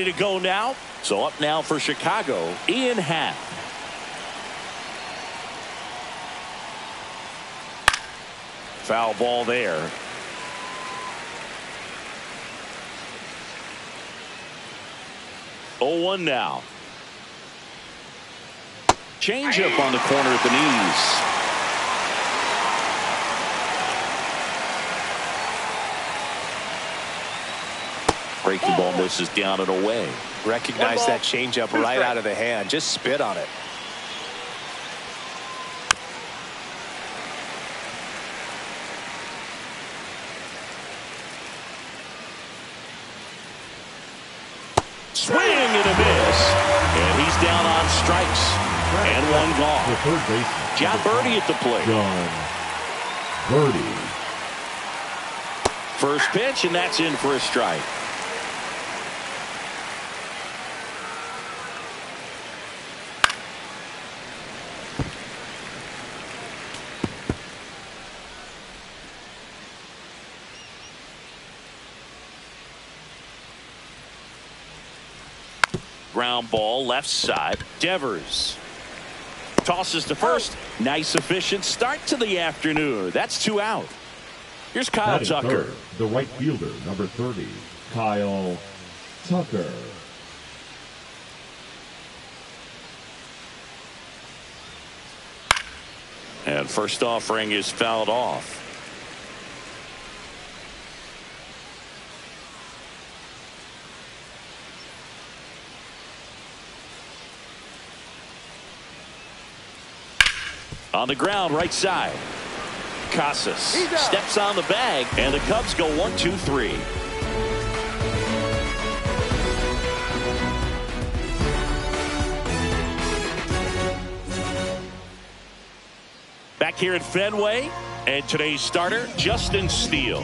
to go now. So up now for Chicago, Ian Happ. Foul ball there. Oh, 1 now. Change up on the corner at the knees. Breaking ball misses down and away. Recognize that changeup right out of the hand. Just spit on it. Swing and a miss. And he's down on strikes. And 1 gone. The third baseman. John Birdie at the plate. John Birdie. First pitch, and that's in for a strike. Ground ball left side. Devers tosses to first. Nice efficient start to the afternoon. That's 2 out. Here's Kyle Batting Tucker. third, the right fielder, number 30, Kyle Tucker. And first offering is fouled off. On the ground, right side. Casas steps on the bag, and the Cubs go 1, 2, 3. Back here at Fenway, and today's starter, Justin Steele.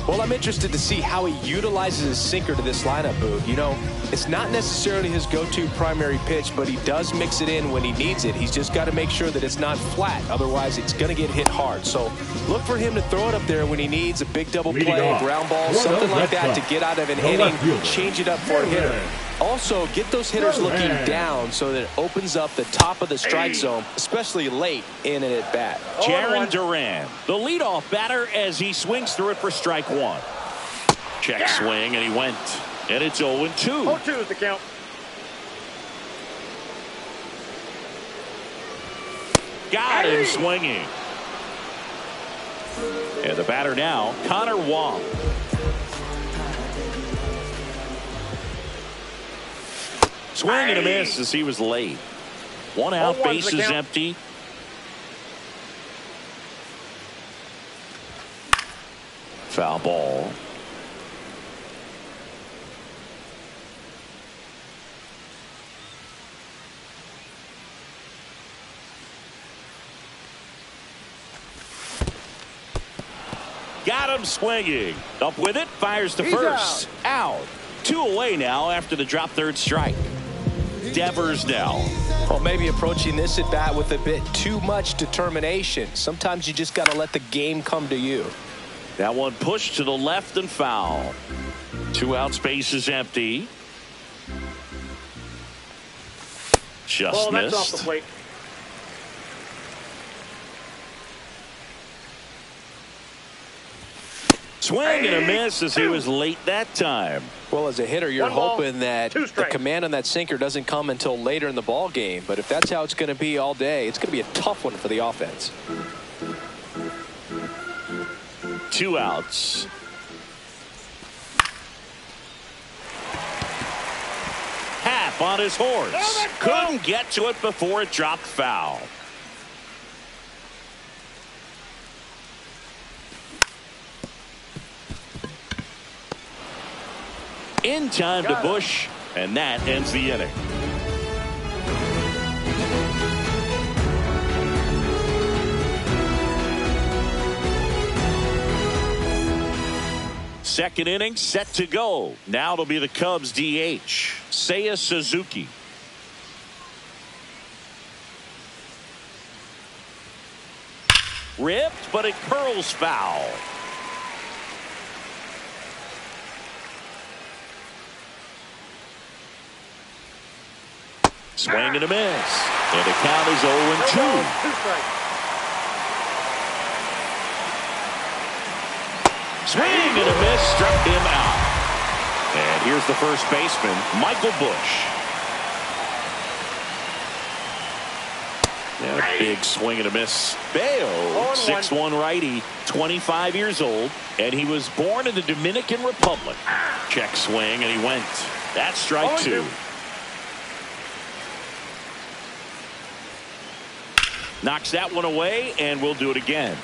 Well, I'm interested to see how he utilizes his sinker to this lineup, Boog. You know, it's not necessarily his go-to primary pitch, but he does mix it in when he needs it. He's just got to make sure that it's not flat. Otherwise, it's going to get hit hard. So look for him to throw it up there when he needs a big double play, ground ball, something like that to get out of an inning, change it up for a hitter. Also, get those hitters looking down so that it opens up the top of the strike zone, especially late in an at-bat. Jarren Duran, the leadoff batter, as he swings through it for strike 1. Check swing, and he went. And it's 0-2. 0-2 is the count. Got him swinging. And the batter now, Connor Wong. Swing and a miss as he was late. 1 out, bases empty. Foul ball. Got him swinging. Up with it, fires to first. Out. 2 away now after the drop third strike. Devers now. Well, maybe approaching this at bat with a bit too much determination. Sometimes you just got to let the game come to you. That one pushed to the left and foul. 2 out, space is empty. Just missed. That's off the plate. Swing and a miss as he was late that time. Well, as a hitter, you're hoping that the command on that sinker doesn't come until later in the ball game. But if that's how it's going to be all day, it's going to be a tough one for the offense. 2 outs. Happ on his horse. Couldn't get to it before it dropped foul. In time to Bush, and that ends the inning. Second inning set to go. Now it'll be the Cubs DH, Seiya Suzuki. Ripped, but it curls foul. Swing and a miss. And the count is 0-2. Swing and a miss. Struck him out. And here's the first baseman, Michael Busch. And a big swing and a miss. Bello, 6'1" righty, 25 years old, and he was born in the Dominican Republic. Check swing, and he went. That's strike 2. Knocks that one away, and we'll do it again.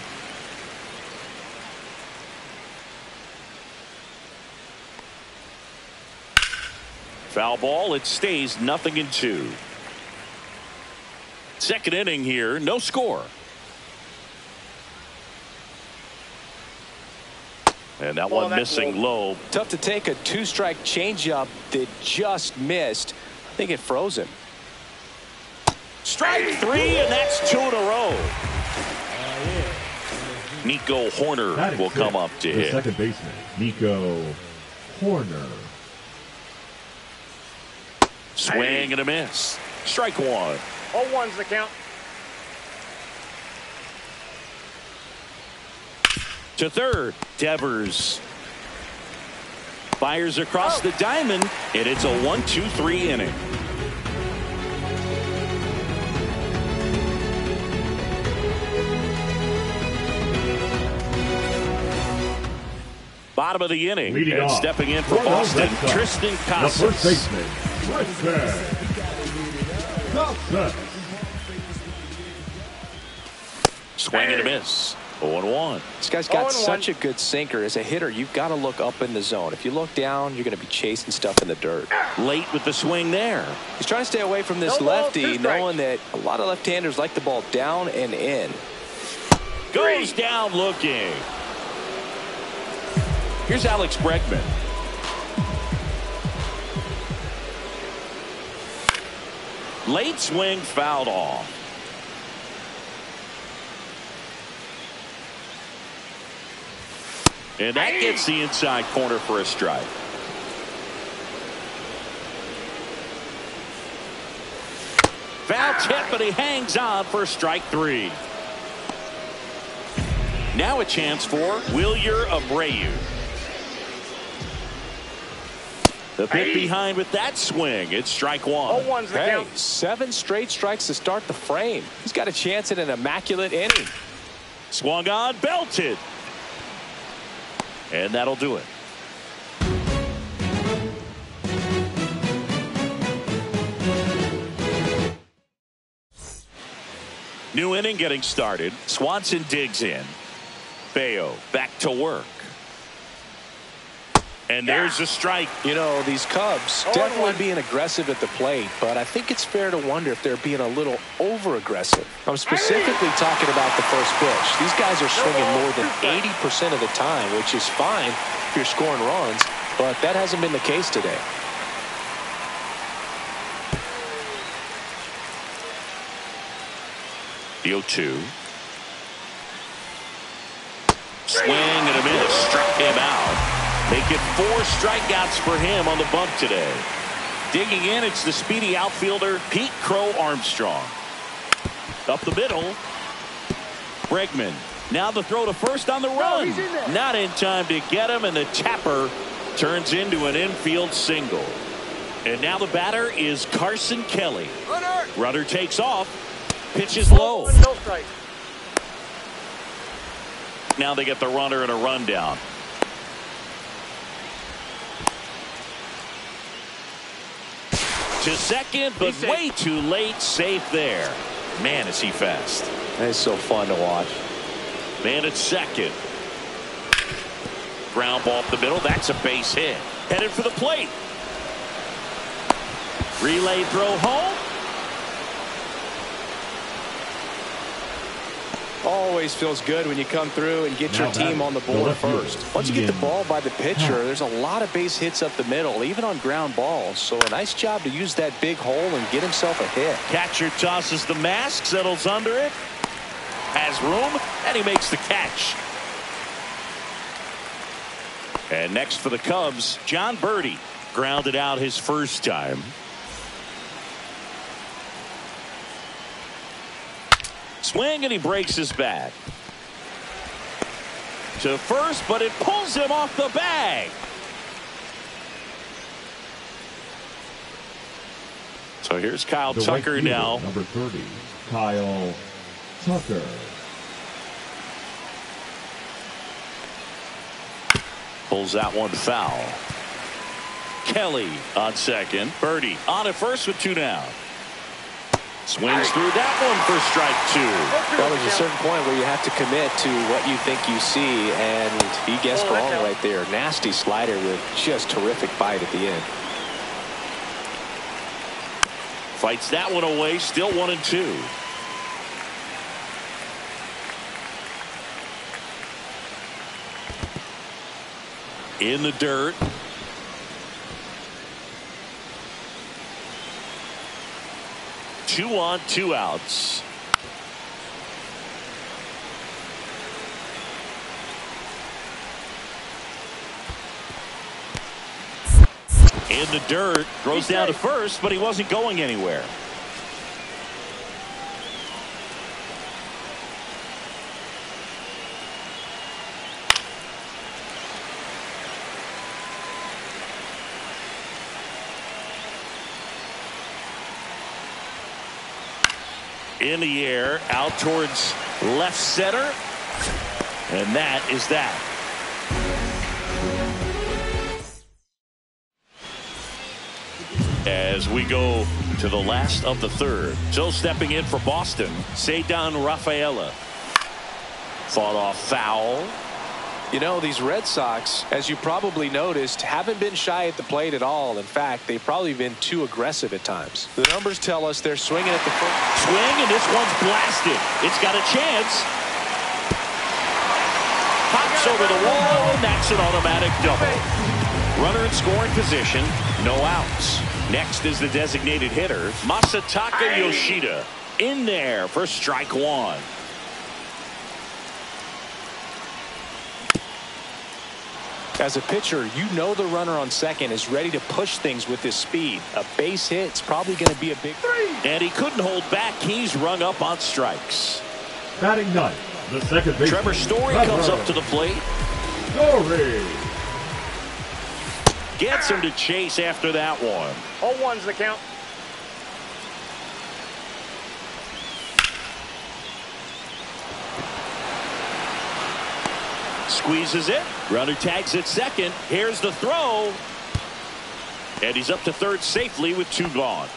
Foul ball. It stays 0-2. Second inning here, no score. And that one missing low. Tough to take a 2-strike changeup that just missed. I think it froze him. Strike 3, and that's 2 in a row. Nico Hoerner will come up to hit. Second baseman, Nico Hoerner. Swing and a miss. Strike 1. 0-1's the count. To third, Devers fires across the diamond, and it's a 1-2-3 inning. Bottom of the inning, Leading and off stepping in for Boston, Tristan Casas. The first baseman, Tristan Casas. Swing and a miss. 0-1. This guy's got such a good sinker. As a hitter, you've got to look up in the zone. If you look down, you're going to be chasing stuff in the dirt. Late with the swing there. He's trying to stay away from this lefty, knowing that a lot of left-handers like the ball down and in. Goes down looking. Here's Alex Bregman. Late swing fouled off. And that gets the inside corner for a strike. Foul tip, but he hangs on for strike 3. Now a chance for Wilyer Abreu. The bit behind with that swing. It's strike 1. 0-1's the count. 7 straight strikes to start the frame. He's got a chance at an immaculate inning. Swung on, belted. And that'll do it. New inning getting started. Swanson digs in. Bello back to work. And there's a strike. You know, these Cubs definitely being aggressive at the plate, but I think it's fair to wonder if they're being a little over-aggressive. I'm specifically talking about the first pitch. These guys are swinging more than 80% of the time, which is fine if you're scoring runs, but that hasn't been the case today. The 0-2. Swing and a miss. Struck him out. Make it 4 strikeouts for him on the bump today. Digging in, it's the speedy outfielder, Pete Crow Armstrong. Up the middle. Bregman. Now the throw to first on the run. Not in time to get him, and the tapper turns into an infield single. And now the batter is Carson Kelly. Runner takes off. Pitches low. Now they get the runner and a rundown. To second, but way too late. Safe there. Man, is he fast. It's so fun to watch. Man at second. Ground ball up the middle. That's a base hit. Headed for the plate. Relay throw home. Always feels good when you come through and get your team on the board first. Once you get the ball by the pitcher, there's a lot of base hits up the middle, even on ground balls. So a nice job to use that big hole and get himself a hit. Catcher tosses the mask, settles under it, has room, and he makes the catch. And next for the Cubs, John Birdie grounded out his first time. Swing, and he breaks his bat. To first, but it pulls him off the bag. So here's Kyle The Tucker right fielder, now. number 30, Kyle Tucker. Pulls that one foul. Kelly on second. Birdie on at first with 2 down. Swings through that one for strike 2. Well, there's a certain point where you have to commit to what you think you see, and he guessed wrong right there. Nasty slider with just terrific bite at the end. Fights that one away. Still 1-2. In the dirt. Two on, 2 outs. In the dirt, throws down to first, but he wasn't going anywhere. In the air, out towards left center, and that is that. As we go to the last of the third. So stepping in for Boston, Ceddanne Rafaela. Fought off foul. You know, these Red Sox, as you probably noticed, haven't been shy at the plate at all. In fact, they've probably been too aggressive at times. The numbers tell us they're swinging at the first. Swing, and this one's blasted. It's got a chance. Pops over the wall, and that's an automatic double. Runner in scoring position, no outs. Next is the designated hitter, Masataka Yoshida. In there for strike 1. As a pitcher, you know the runner on second is ready to push things with his speed. A base hit's probably going to be a big... And he couldn't hold back. He's rung up on strikes. Batting ninth, the second baseman, Trevor Story comes up to the plate. Story. Gets him to chase after that one. 0-1's the count. Squeezes it. Runner tags at second. Here's the throw. And he's up to third safely with 2 gone.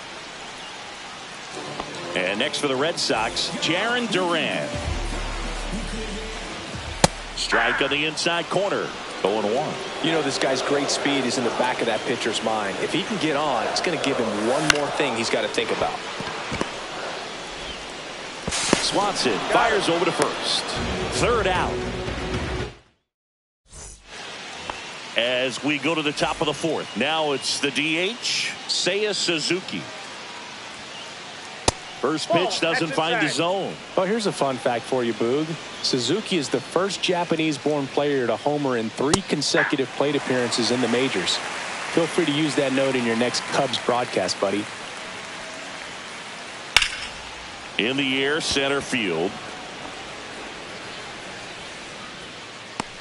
And next for the Red Sox, Jarren Duran. Strike on the inside corner. 0-1. You know, this guy's great speed is in the back of that pitcher's mind. If he can get on, it's going to give him one more thing he's got to think about. Swanson fires over to first. Third out. As we go to the top of the fourth. Now it's the DH, Seiya Suzuki. First pitch doesn't find the zone. Well, here's a fun fact for you, Boog. Suzuki is the first Japanese-born player to homer in 3 consecutive plate appearances in the majors. Feel free to use that note in your next Cubs broadcast, buddy. In the air, center field.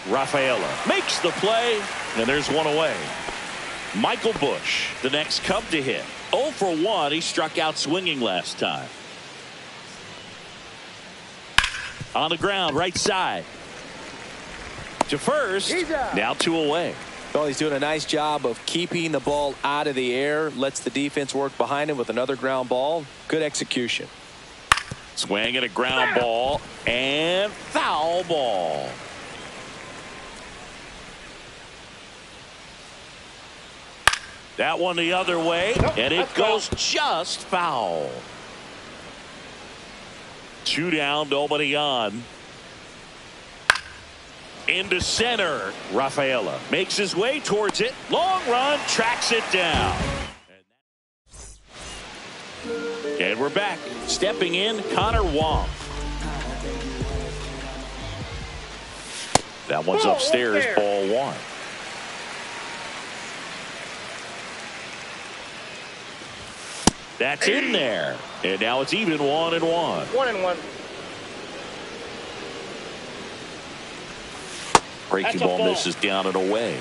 Rafaela makes the play, and there's one away. Michael Busch, the next Cub to hit. 0 for 1. He struck out swinging last time. On the ground, right side. To first. Now 2 away. Well, he's doing a nice job of keeping the ball out of the air. Lets the defense work behind him with another ground ball. Good execution. Swing and a ground ball. And foul ball. That one the other way, and it goes just foul. 2 down, nobody on. Into center. Rafaela makes his way towards it. Long run, tracks it down. And we're back. Stepping in, Connor Wong. That one's upstairs, ball 1. That's in there. And now it's even 1-1. 1-1. Breaking ball misses down and away.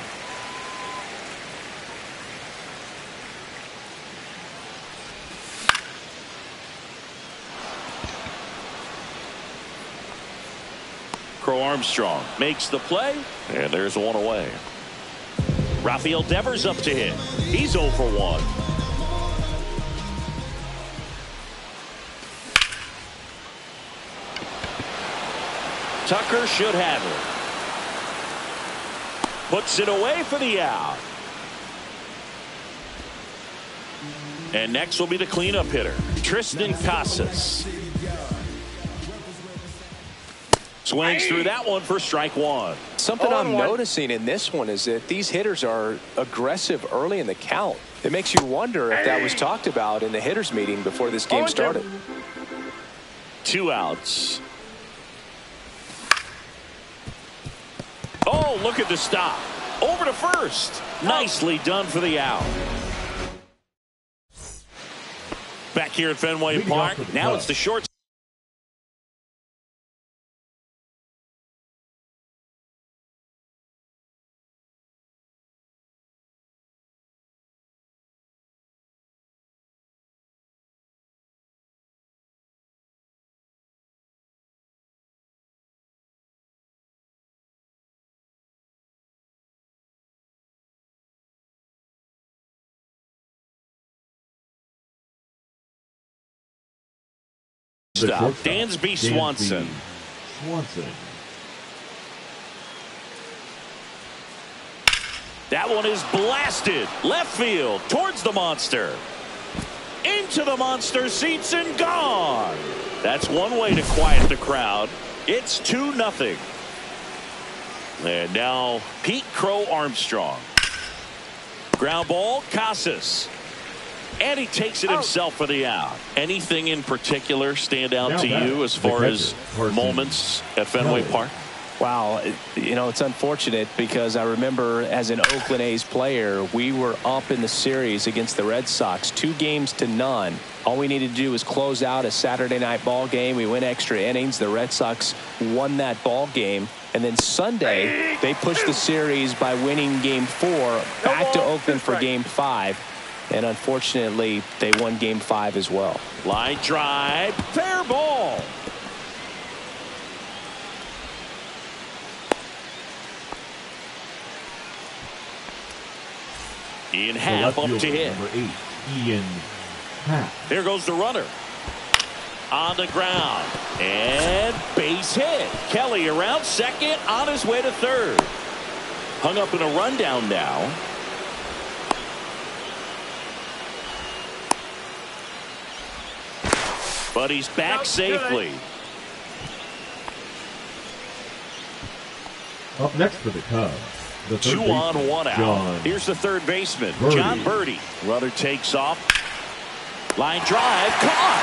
Crow Armstrong makes the play, and there's one away. Rafael Devers up to hit. He's 0 for 1. Tucker should have it. Puts it away for the out. And next will be the cleanup hitter, Triston Casas. Swings through that one for strike one. Something I'm noticing in this one is that these hitters are aggressive early in the count. It makes you wonder if that was talked about in the hitters meeting before this game started. 2 outs. Oh, look at the stop. Over to first. Nicely done for the out. Back here at Fenway Park. Now it's the short. Stop. Dansby Swanson. That one is blasted left field towards the monster. Into the monster seats and gone. That's one way to quiet the crowd. It's 2-0. And now Pete Crow Armstrong. Ground ball, Casas. And he takes it himself for the out. Anything in particular stand out to you as far as moments at Fenway Park? Wow, you know, it's unfortunate because I remember as an Oakland A's player, we were up in the series against the Red Sox 2-0. All we needed to do was close out a Saturday night ball game. We went extra innings. The Red Sox won that ball game. And then Sunday, they pushed the series by winning Game 4 back to Oakland for Game 5. And unfortunately, they won Game 5 as well. Line drive, fair ball. Ian Happ up to hit. Number 8, Ian Happ. There goes the runner. On the ground. And base hit. Kelly around second, on his way to third. Hung up in a rundown now. But he's back safely. Up next for the Cubs, the 2 on, 1 out. Here's the third baseman, John Birdie. Runner takes off. Line drive, caught.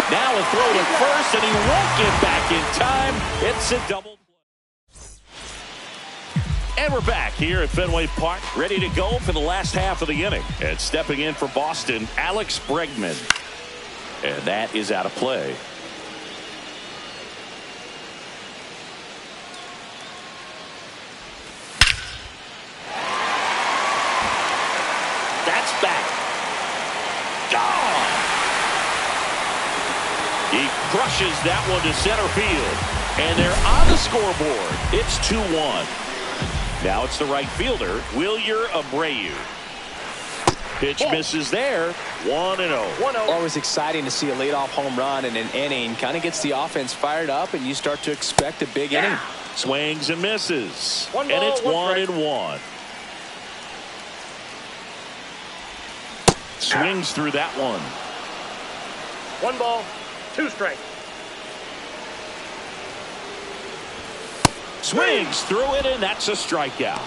Now a throw to first, and he won't get back in time. It's a double play. And we're back here at Fenway Park, ready to go for the last half of the inning. And stepping in for Boston, Alex Bregman. And that is out of play. That's back. Gone. He crushes that one to center field. And they're on the scoreboard. It's 2-1. Now it's the right fielder, Wilyer Abreu. Pitch misses there. 1-0. Always exciting to see a leadoff home run in an inning. Kind of gets the offense fired up, and you start to expect a big inning. Swings and misses. And it's 1-1. Swings through that one. 1 ball, 2 strikes. Swings through it, and that's a strikeout.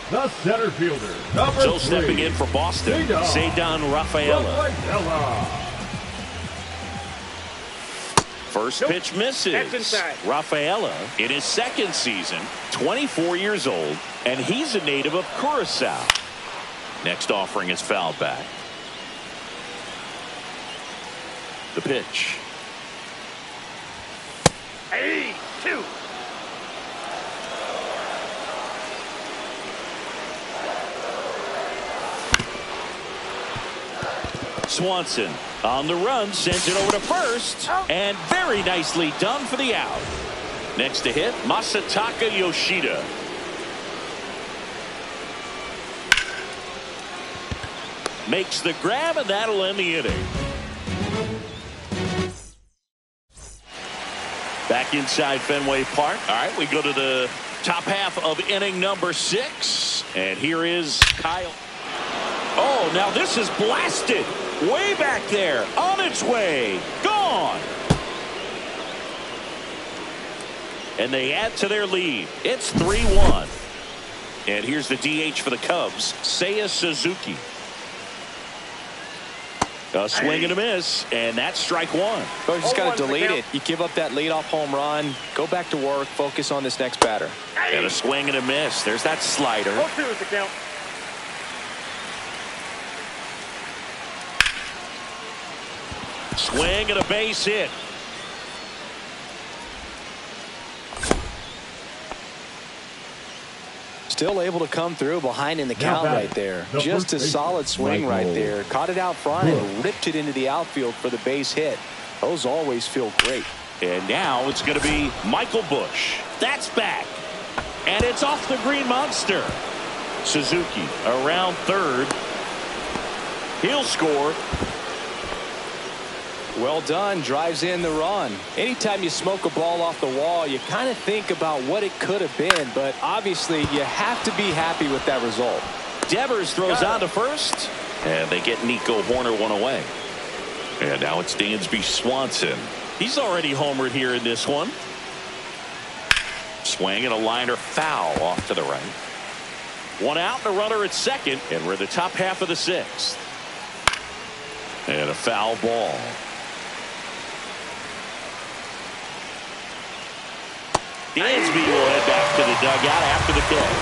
The center fielder, number So 3, stepping in for Boston, Ceddanne Rafaela. First pitch misses. That's inside. Rafaela in his second season, 24 years old, and he's a native of Curacao. Next offering is fouled back. The pitch. 2. Swanson on the run, sends it over to first, and very nicely done for the out. Next to hit, Masataka Yoshida. Makes the grab, and that'll end the inning. Back inside Fenway Park. All right, we go to the top half of inning number 6. And here is Kyle. Oh, now this is blasted. Way back there. On its way. Gone. And they add to their lead. It's 3-1. And here's the DH for the Cubs, Seiya Suzuki. A swing and a miss, and that's strike 1. Oh, you just got to delete it. You give up that leadoff home run, go back to work, focus on this next batter. And a swing and a miss. There's that slider. 0-2 is the count. Swing and a base hit. Still able to come through behind in the count right there. Just a solid swing right there. Caught it out front and ripped it into the outfield for the base hit. Those always feel great. And now it's going to be Michael Busch. That's back. And it's off the Green Monster. Suzuki around third. He'll score. Well done. Drives in the run. Anytime you smoke a ball off the wall, you kind of think about what it could have been, but obviously you have to be happy with that result. Devers throws on to first, and they get Nico Hoerner one away. And now it's Dansby Swanson. He's already homered here in this one. Swing and a liner foul off to the right. One out and a runner at second, and we're in the top half of the 6th. And a foul ball. Dansby will head back to the dugout after the catch.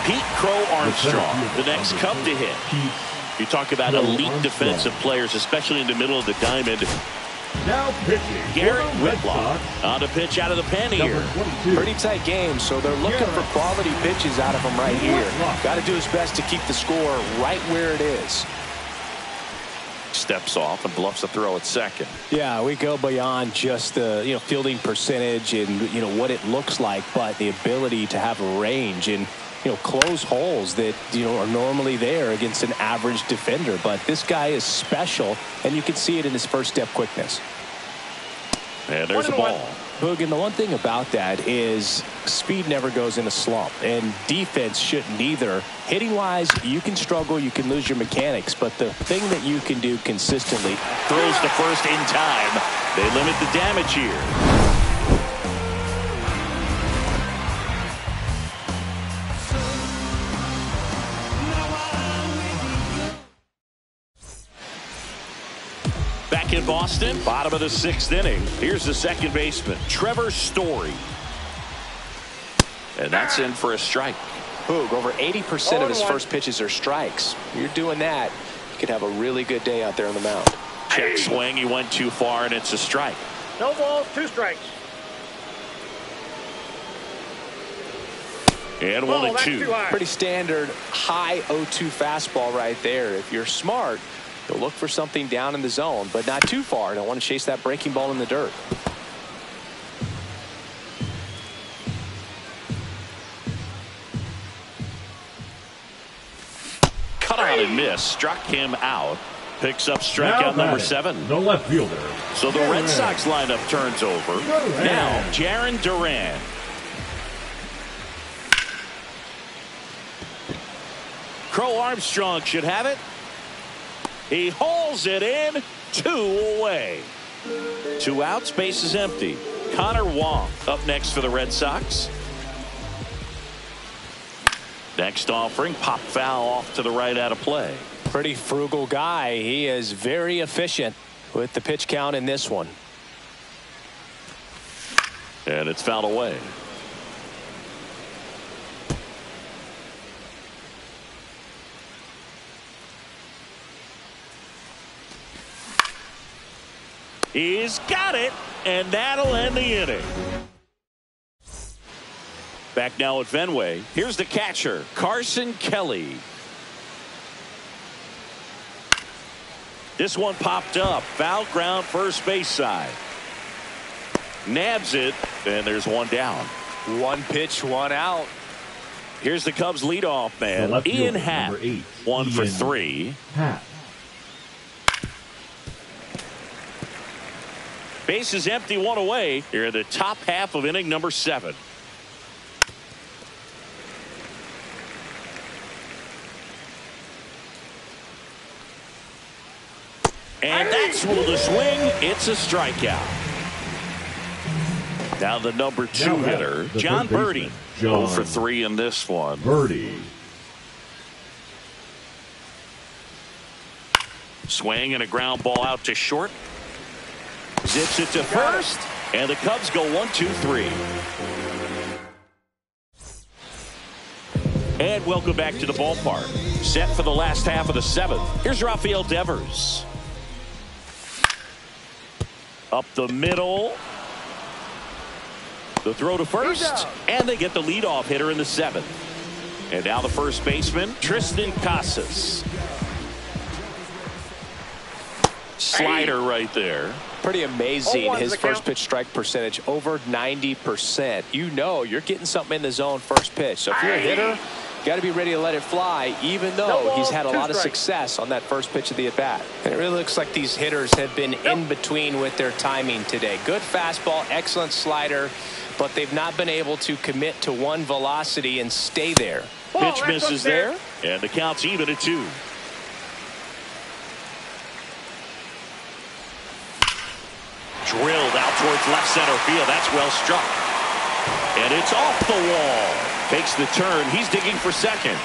Pete Crow Armstrong, the next Cub to hit. You talk about elite defensive players, especially in the middle of the diamond. Now pitching. Garrett Whitlock on the pitch out of the pen here. Pretty tight game, so they're looking for quality pitches out of him right here. Got to do his best to keep the score right where it is. Steps off and bluffs a throw at second. Yeah, we go beyond just the fielding percentage and what it looks like, but the ability to have a range and close holes that are normally there against an average defender. But this guy is special, and you can see it in his first step quickness. And there's the ball. Boog, and the one thing about that is speed never goes in a slump, and defense shouldn't either. Hitting wise, you can struggle, you can lose your mechanics, but the thing that you can do consistently, throws to first in time. They limit the damage here. Back in Boston, bottom of the 6th inning. Here's the second baseman, Trevor Story. And that's in for a strike. Boog, over 80% of his first pitches are strikes. You're doing that, you could have a really good day out there on the mound. Check swing, he went too far, and it's a strike. No balls, 2 strikes. And 1-2. Pretty standard high 0-2 fastball right there. If you're smart, you'll look for something down in the zone, but not too far. Don't want to chase that breaking ball in the dirt. Cut on and miss. Struck him out. Picks up strikeout number 7. The left fielder. So the Red Sox lineup turns over. Now, Jarren Duran. Crow Armstrong should have it. He hauls it in. 2 away. 2 outs, base is empty. Connor Wong up next for the Red Sox. Next offering, pop foul off to the right out of play. Pretty frugal guy. He is very efficient with the pitch count in this one. And it's fouled away. He's got it, and that'll end the inning. Back now at Fenway. Here's the catcher, Carson Kelly. This one popped up. Foul ground, first base side. Nabs it, and there's one down. One pitch, one out. Here's the Cubs leadoff man, left Ian fielder, Happ. number 8, One for Ian 3. Happ. Base is empty, one away. Here in the top half of inning number 7. And that's with a swing. It's a strikeout. Now the number 2 hitter, the John third Birdie. baseman, 0 John for 3 in this one. Birdie. Swing and a ground ball out to short. Zips it to first. And the Cubs go 1, 2, 3. And welcome back to the ballpark. Set for the last half of the 7th. Here's Rafael Devers. Up the middle. The throw to first. And they get the leadoff hitter in the 7th. And now the first baseman, Triston Casas. Slider right there. Pretty amazing. 0-1's His the first count. pitch strike percentage over 90%. You know you're getting something in the zone first pitch. So if you're a hitter, got to be ready to let it fly, even though he's had a lot of success on that first pitch of the at-bat. And it really looks like these hitters have been in between with their timing today. Good fastball, excellent slider, but they've not been able to commit to one velocity and stay there. Pitch misses there, and the count's even at 2. Drilled out towards left center field. That's well struck. And it's off the wall. Takes the turn. He's digging for second.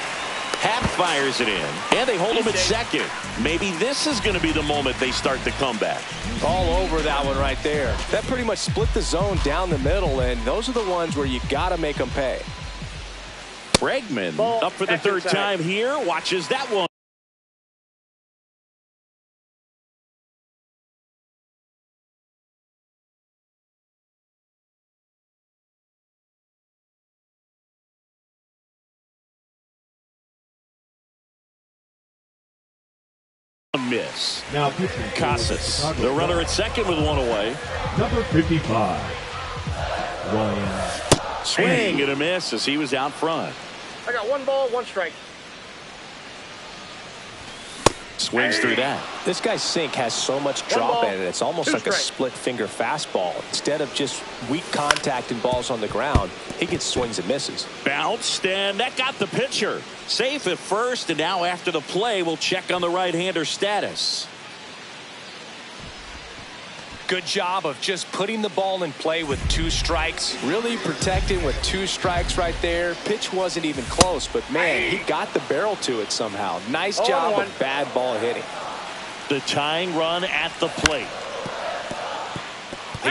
Happ fires it in. And they hold him at second. Maybe this is going to be the moment they start the comeback. All over that one right there. That pretty much split the zone down the middle, and those are the ones where you got to make them pay. Bregman up for the 3rd time here. Watches that one. Miss. Now pitching for Casas, Chicago the runner at Cubs, second with one away. number 55, Ryan. Swing and a miss as he was out front. I got 1 ball, 1 strike. Swings through that. This guy's sink has so much drop in it. It's almost like a split finger fastball. Instead of just weak contact and balls on the ground, he gets swings and misses. Bounced, and that got the pitcher. Safe at first, and now after the play, we'll check on the right-hander status. Good job of just putting the ball in play with 2 strikes. Really protecting with 2 strikes right there. Pitch wasn't even close, but man, he got the barrel to it somehow. Nice job of bad ball hitting. The tying run at the plate.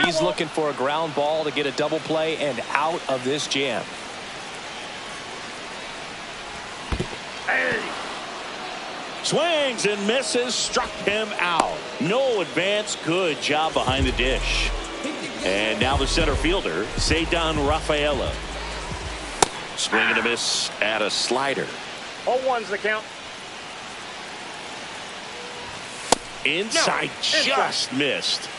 He's looking for a ground ball to get a double play and out of this jam. Swings and misses, struck him out. No advance, good job behind the dish. And now the center fielder, Ceddanne Rafaela. Swing and a miss at a slider. 0-1's the count. Inside, just missed.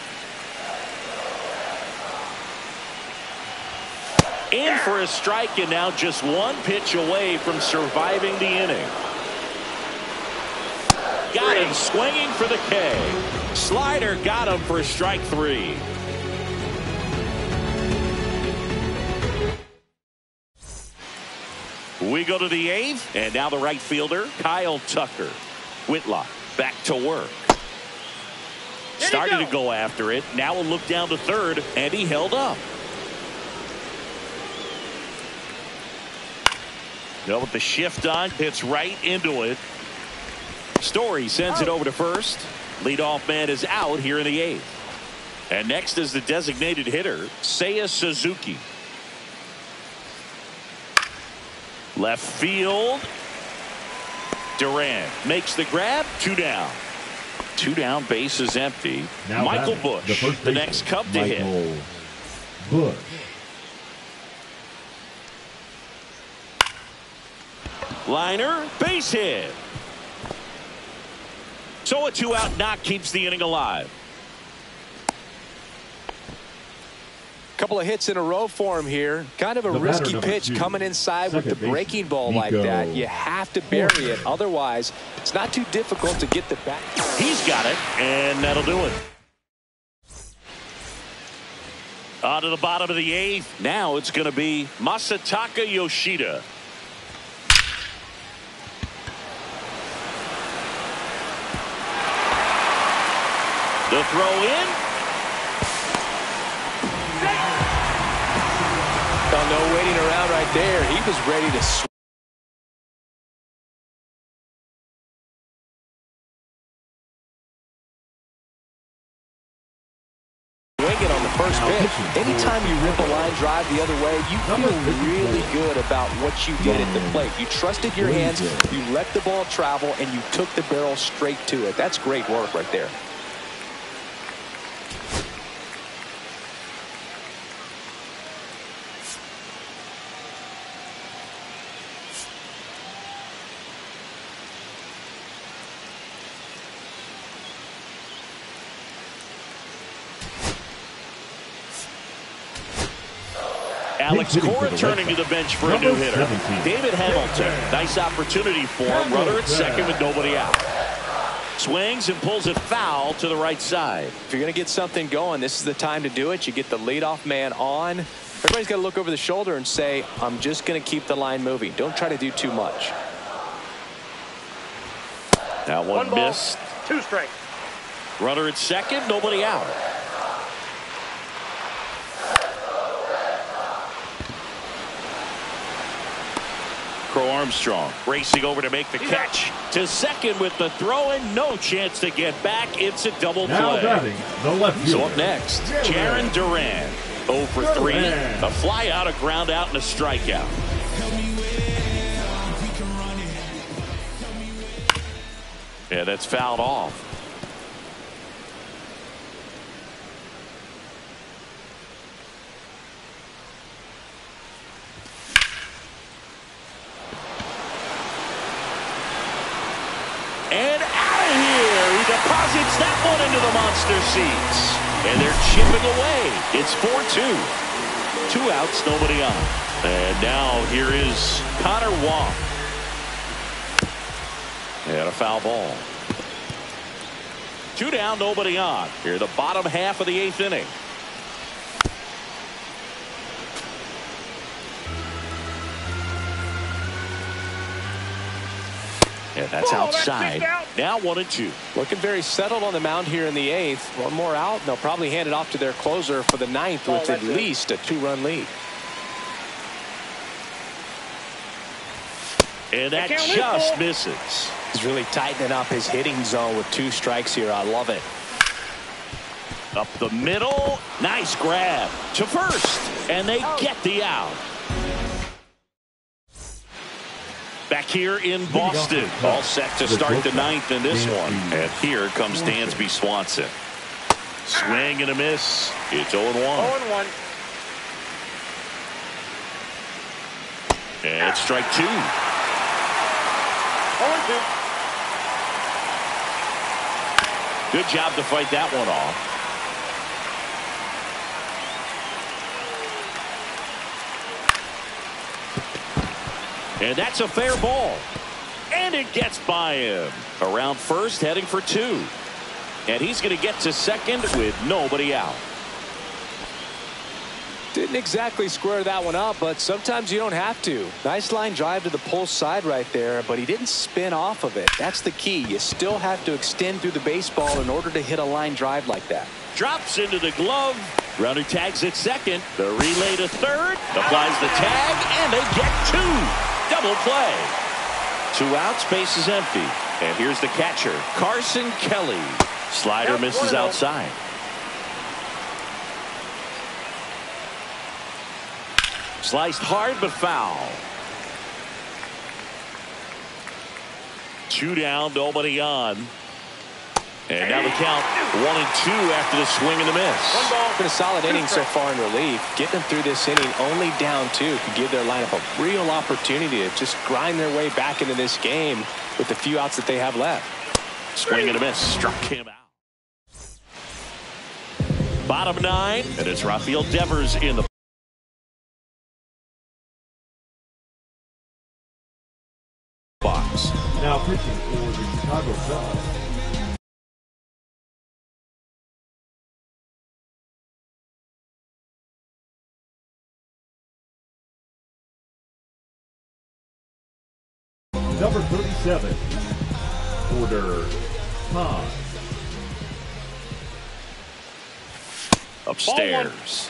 In for a strike, and now just 1 pitch away from surviving the inning. Got him swinging for the K. Slider got him for strike 3. We go to the 8th, and now the right fielder, Kyle Tucker. Whitlock back to work. Started to go after it. Now a look down to 3rd, and he held up. No, with the shift on, hits right into it. Story sends it over to 1st. Leadoff man is out here in the 8th. And next is the designated hitter, Seiya Suzuki. Left field. Duran makes the grab. 2 down. 2 down, base is empty. Now Michael batting, Busch, the next Cub to hit. Michael Busch. Liner, base hit. So a 2-out knock keeps the inning alive. Couple of hits in a row for him here. Kind of a risky pitch coming inside with the breaking ball like that. You have to bury it. Otherwise, it's not too difficult to get the bat. He's got it, and that'll do it. On to the bottom of the 8th. Now it's going to be Masataka Yoshida. The throw in. No waiting around right there. He was ready to swing it on the first pitch. Anytime you rip a line drive the other way, you feel really good about what you did at the plate. You trusted your hands, you let the ball travel, and you took the barrel straight to it. That's great work right there. Alex Cora turning to the bench for a new hitter. David Hamilton. Nice opportunity for him. Runner at second with nobody out. Swings and pulls it foul to the right side. If you're going to get something going, this is the time to do it. You get the leadoff man on. Everybody's got to look over the shoulder and say, I'm just going to keep the line moving. Don't try to do too much. Now one ball, missed. 2 strikes. Runner at second, nobody out. Crow Armstrong racing over to make the catch. To second with the throw and no chance to get back. It's a double play. Now batting, the left fielder. So up next, Jarren Duran. 0 for 3. A fly out, a ground out, and a strikeout. Yeah, that's fouled off. And out of here. He deposits that one into the monster seats. And they're chipping away. It's 4-2. 2 outs, nobody on. And now here is Connor Wong. And a foul ball. 2 down, nobody on. Here, the bottom half of the 8th inning. And that's outside. Now 1-2. Looking very settled on the mound here in the 8th. One more out, and they'll probably hand it off to their closer for the 9th with at least a 2-run lead. And that just misses. He's really tightening up his hitting zone with 2 strikes here. I love it. Up the middle. Nice grab to first. And they get the out. Back here in Boston. All set to start the 9th in this one. And here comes Dansby Swanson. Swing and a miss. It's 0-1. 0-1. And it's strike 2. 0-2. Good job to fight that one off. And that's a fair ball. And it gets by him. Around first, heading for 2. And he's going to get to second with nobody out. Didn't exactly square that one up, but sometimes you don't have to. Nice line drive to the pull side right there, but he didn't spin off of it. That's the key. You still have to extend through the baseball in order to hit a line drive like that. Drops into the glove. Runner tags at second. The relay to third. Applies the tag, and they get 2. Double play. 2 outs, base is empty. And here's the catcher, Carson Kelly. Slider misses outside. Sliced hard but foul. 2 down, nobody on. And now the count 1-2 after the swing and the miss. One ball. Been a solid inning so far in relief. Getting them through this inning only down 2 could give their lineup a real opportunity to just grind their way back into this game with the few outs that they have left. Swing and a miss. Struck him out. Bottom 9, and it's Rafael Devers in the box. Now pitching for the Chicago Cubs, number 37, Porter Todd. Upstairs.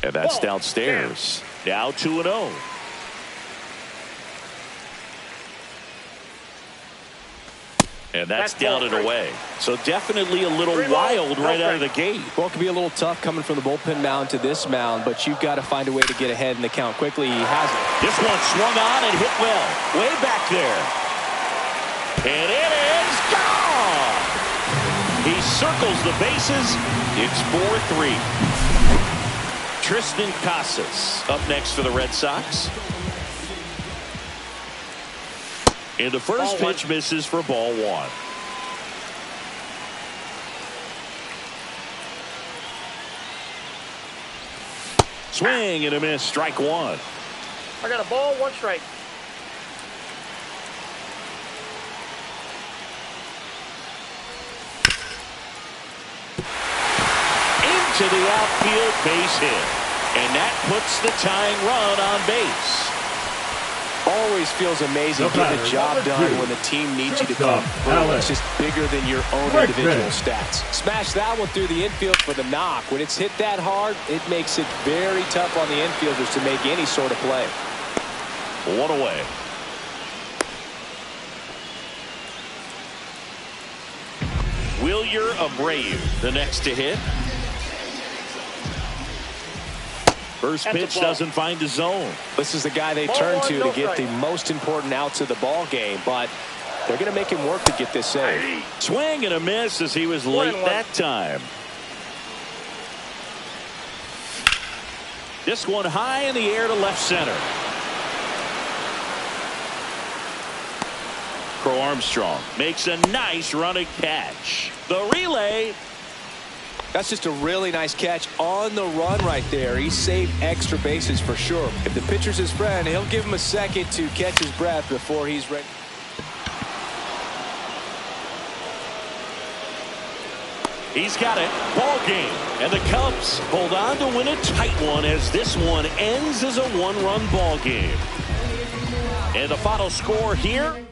And that's downstairs. Now 2-0. And that's down and away. So definitely a little wild right out of the gate. Well, it can be a little tough coming from the bullpen mound to this mound, but you've got to find a way to get ahead in the count quickly. He has it. This one swung on and hit well. Way back there. And it is gone. He circles the bases. It's 4-3. Tristan Casas up next for the Red Sox. And the first pitch misses for ball 1. Swing and a miss. Strike 1. I got a ball, 1 strike. Into the outfield, base hit. And that puts the tying run on base. Always feels amazing getting the job done when the team needs you to come through. It's just bigger than your own individual stats. Smash that one through the infield for the knock. When it's hit that hard, it makes it very tough on the infielders to make any sort of play. 1 away. Wilyer Abreu, the next to hit. First pitch doesn't find the zone. This is the guy they turn to get the most important outs of the ball game, but they're going to make him work to get this save. Swing and a miss as he was late that time. This one high in the air to left center. Crow Armstrong makes a nice running catch. The relay. That's just a really nice catch on the run right there. He saved extra bases for sure. If the pitcher's his friend, he'll give him a second to catch his breath before he's ready. He's got it. Ball game. And the Cubs hold on to win a tight one as this one ends as a 1-run ball game. And the final score here.